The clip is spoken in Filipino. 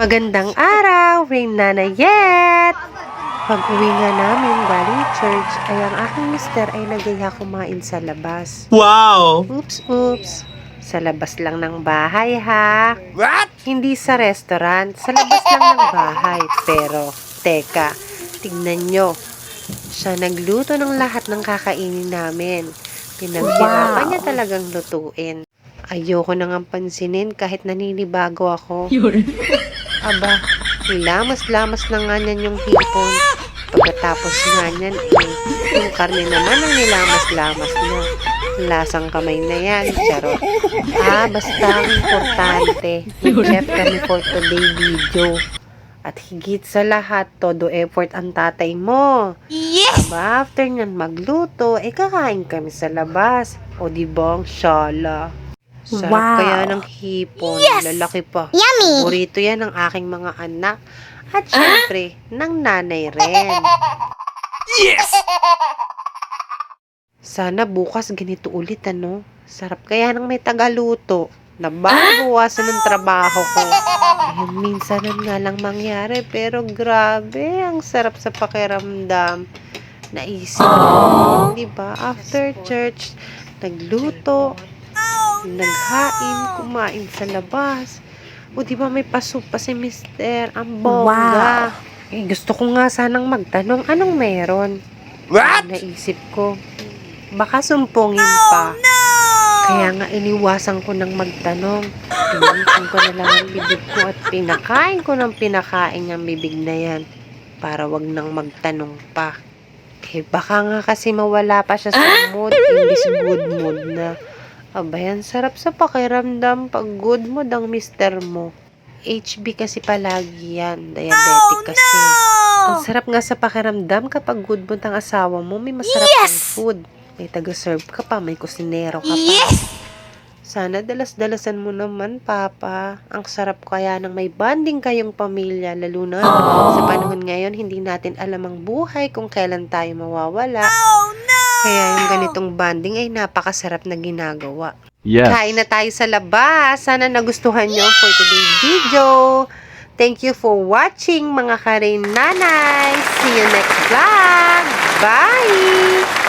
Magandang araw, Rain Nanayet! Pag-uwi nga namin galing church, ay ang aking mister ay nagaya kumain sa labas. Wow! Oops. Sa labas lang ng bahay ha. What? Hindi sa restaurant, sa labas lang ng bahay. Pero, teka, tignan nyo. Siya nagluto ng lahat ng kakainin namin. Pinaghirapan niya talagang lutuin. Ayoko nang pansinin kahit naninibago ako. Aba, nilamas-lamas na nga niyan yung hipon. Pagkatapos nga niyan, yung karne naman ang nilamas-lamas niya. Lasang kamay na yan, charot. Basta ang importante, nag-chef kami for today video. At higit sa lahat, todo effort ang tatay mo. Yes! Aba, after nyan magluto, kakain kami sa labas. O diba ang syala? Sarap kaya ng hipon. Yes! Lalaki pa. Yummy! Paborito yan ng aking mga anak. At syempre, ng nanay rin. Yes! Sana bukas ganito ulit, ano? Sarap kaya ng may tagaluto. Nababawasan ng trabaho ko. Minsan nga lang mangyari, pero grabe, ang sarap sa pakiramdam. Naisip ko, diba? After church, nagluto, naghain, kumain sa labas. O diba may pasok pa si mister, ang bongga. Gusto ko nga sanang magtanong, anong meron? What? Naisip ko, baka sumpungin pa. Kaya nga iniwasan ko ng magtanong. Pinitin ko na lang ang bibig ko at pinakain ko ng pinakain ang bibig na yan. Para wag nang magtanong pa. Baka nga kasi mawala pa siya sa mood, imbis good mood na. Abayan, sarap sa pakiramdam pag good mood ang mister mo. HB kasi palagi yan, diabetic kasi. Ang sarap nga sa pakiramdam kapag good mood ang asawa mo, may masarap ang food. May taga-serve ka pa, may kusinero ka pa. Sana dalas-dalasan mo naman, Papa. Ang sarap kaya ng may bonding kayong pamilya, lalo na sa panahon ngayon, hindi natin alam ang buhay kung kailan tayo mawawala. Kaya yung ganitong bonding ay napakasarap na ginagawa. Yes. Kain na tayo sa labas. Sana nagustuhan nyo for today's video. Thank you for watching, mga Karain Nanay. See you next vlog. Bye!